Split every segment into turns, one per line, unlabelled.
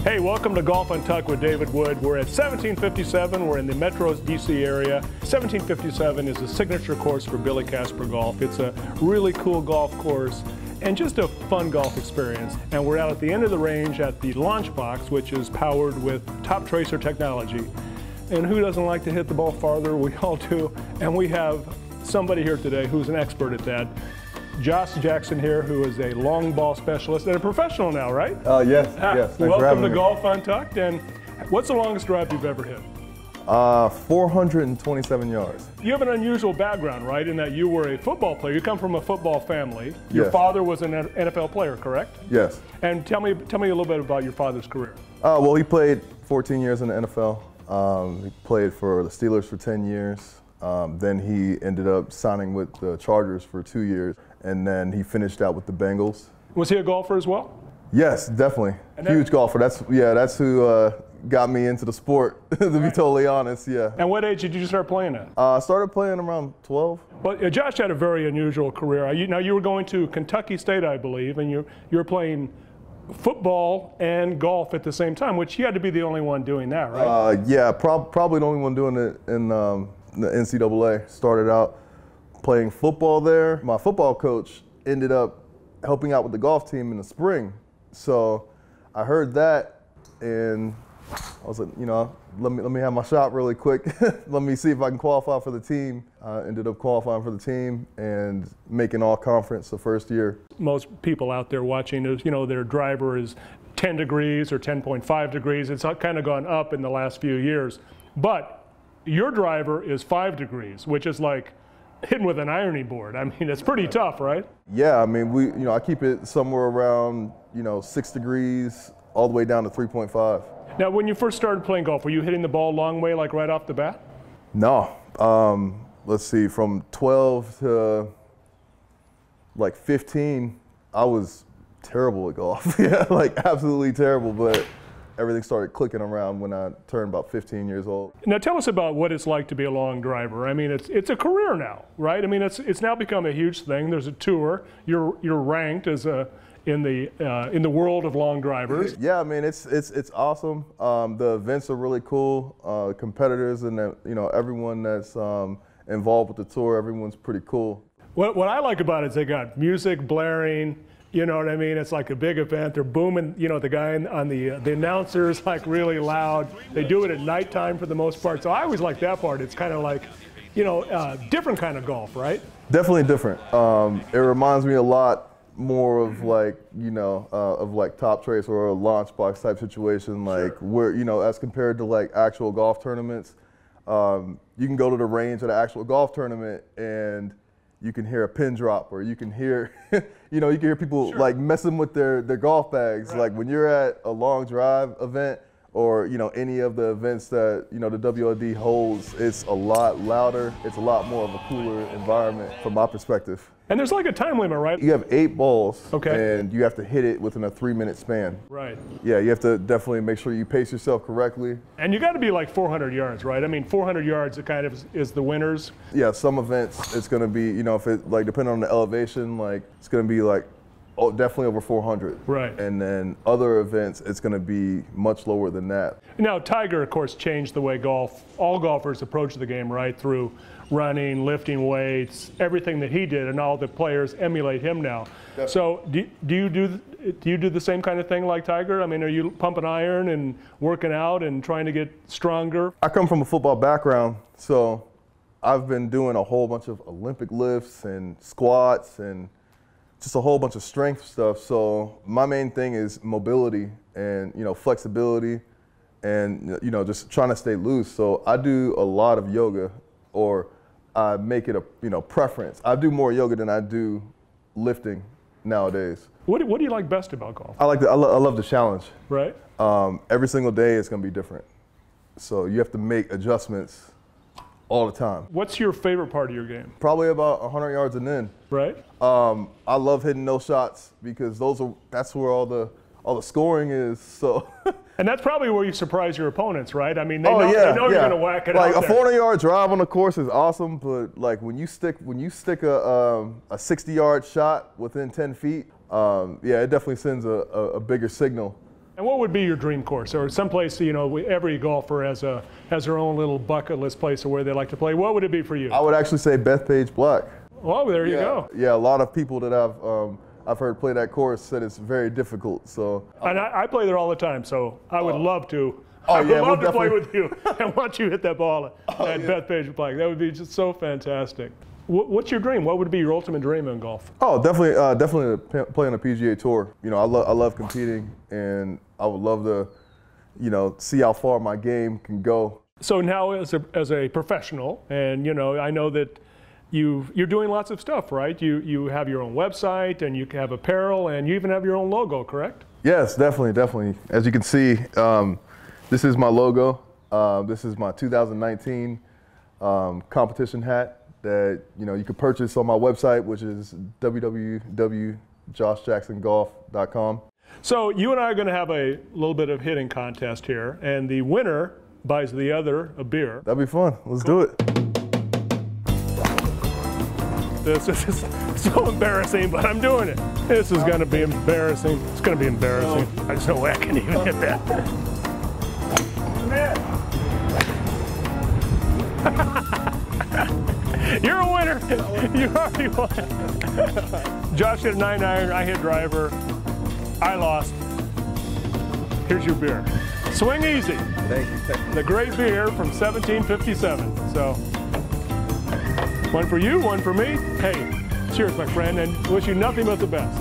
Hey, welcome to Golf Untucked with David Wood. We're at 1757. We're in the Metro DC area. 1757 is a signature course for Billy Casper Golf. It's a really cool golf course and just a fun golf experience. And we're out at the end of the range at the launch box, which is powered with top tracer technology. And who doesn't like to hit the ball farther? We all do. And we have somebody here today who's an expert at that. Josh Jackson here, who is a long ball specialist and a professional now, right?
Yes. Thanks for
welcome
having
to
me.
Golf Untucked. And what's the longest drive you've ever hit?
427 yards.
You have an unusual background, right? In that you were a football player. You come from a football family. Your
Yes.
father was an NFL player, correct?
Yes.
And tell me a little bit about your father's career.
Well, he played 14 years in the NFL. He played for the Steelers for 10 years. Then he ended up signing with the Chargers for 2 years. And then he finished out with the Bengals.
Was he a golfer as well?
Yes, definitely. Huge golfer. That's who got me into the sport, to be totally honest, yeah.
And what age did you start playing at?
I started playing around 12.
Well, Josh had a very unusual career. Now you were going to Kentucky State, I believe, and you were playing football and golf at the same time, which you had to be the only one doing that, right?
Yeah, probably the only one doing it in the NCAA. Started out playing football there. My football coach ended up helping out with the golf team in the spring. So I heard that and I was like, let me have my shot really quick. Let me see if I can qualify for the team. I ended up qualifying for the team and making all conference the first year. Most
people out there watching is, their driver is 10 degrees or 10.5 degrees. It's kind of gone up in the last few years. But your driver is 5 degrees, which is like hitting with an ironing board. I mean, it's pretty tough, right?
Yeah, I mean, I keep it somewhere around, 6 degrees all the way down to 3.5.
Now, when you first started playing golf, were you hitting the ball a long way, like right off the bat?
No. Let's see, from 12 to like 15, I was terrible at golf. Yeah, like absolutely terrible, but everything started clicking around when I turned about 15 years old.
Now tell us about what it's like to be a long driver. I mean, it's a career now, right? I mean, it's now become a huge thing. There's a tour. You're ranked as in the world of long drivers.
Yeah, I mean, it's awesome. The events are really cool. Competitors and everyone that's involved with the tour, everyone's pretty cool.
What I like about it is they got music blaring. You know what I mean? It's like a big event. They're booming, the guy on the announcer's like really loud. They do it at nighttime for the most part. So I always like that part. It's kind of like, different kind of golf, right?
Definitely different. It reminds me a lot more of like, of like top trace or a launch box type situation, like where, as compared to like actual golf tournaments. You can go to the range at an actual golf tournament and you can hear a pin drop, or you can hear, you can hear people like messing with their golf bags. Right. Like when you're at a long drive event, or any of the events that the WLD holds, it's a lot louder. It's a lot more of a cooler environment from my perspective.
And there's like a time limit, right?
You have 8 balls,
okay,
and you have to hit it within a 3-minute span.
Right.
Yeah, you have to definitely make sure you pace yourself correctly.
And you got to be like 400 yards, right? I mean, 400 yards it kind of is the winners.
Yeah, some events it's going to be, if it like depending on the elevation, like it's going to be like definitely over 400.
Right.
And then other events, it's going to be much lower than that.
Now, Tiger, of course, changed the way all golfers approach the game, right? Through running, lifting weights, everything that he did, and all the players emulate him now. Definitely. So do you do the same kind of thing like Tiger? I mean, are you pumping iron and working out and trying to get stronger?
I come from a football background, so I've been doing a whole bunch of Olympic lifts and squats and just a whole bunch of strength stuff. So my main thing is mobility and flexibility and just trying to stay loose. So I do a lot of yoga, or I make it a preference. I do more yoga than I do lifting nowadays.
What do you like best about golf?
I love the challenge.
Right.
Every single day it's going to be different. So you have to make adjustments all the time.
What's your favorite part of your game?
Probably about 100 yards and in.
Right.
I love hitting those shots because that's where all the scoring is. So.
And that's probably where you surprise your opponents, right? I mean, they know
yeah.
you're going to whack it
like
out
a 400-yard drive on the course is awesome, but like when you stick a 60-yard shot within 10 feet, yeah, it definitely sends a bigger signal.
And what would be your dream course, or someplace, you know, every golfer has their own little bucket list place where they like to play? What would it be for you?
I would actually say Bethpage Black.
Oh, there you go.
Yeah, a lot of people that I've heard play that course said it's very difficult. So.
And I play there all the time, so I would love to.
Oh,
I would
yeah,
love
we'll
to play with you and watch you hit that ball at Bethpage Black. That would be just so fantastic. What's your dream? What would be your ultimate dream in golf?
Oh, definitely play on a PGA Tour. You know, I love competing, and I would love to, you know, see how far my game can go.
So now, as a professional, and you know, I know that you're doing lots of stuff, right? You have your own website, and you have apparel, and you even have your own logo, correct?
Yes, definitely. As you can see, this is my logo. This is my 2019 competition hat that you can purchase on my website, which is www.joshjacksongolf.com.
So you and I are going to have a little bit of hitting contest here, and the winner buys the other a beer.
That'd be fun. Let's do it.
This is so embarrassing, but I'm doing it. This is going to be embarrassing. It's going to be embarrassing. There's no way I can even hit that. You're a winner. You already won. Josh hit a 9-iron. I hit driver. I lost. Here's your beer. Swing easy.
Thank you.
The great beer from 1757. So, one for you, one for me. Hey, cheers, my friend, and wish you nothing but the best.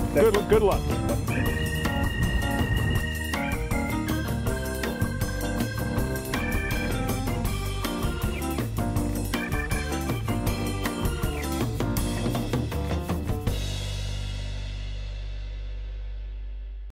Good luck.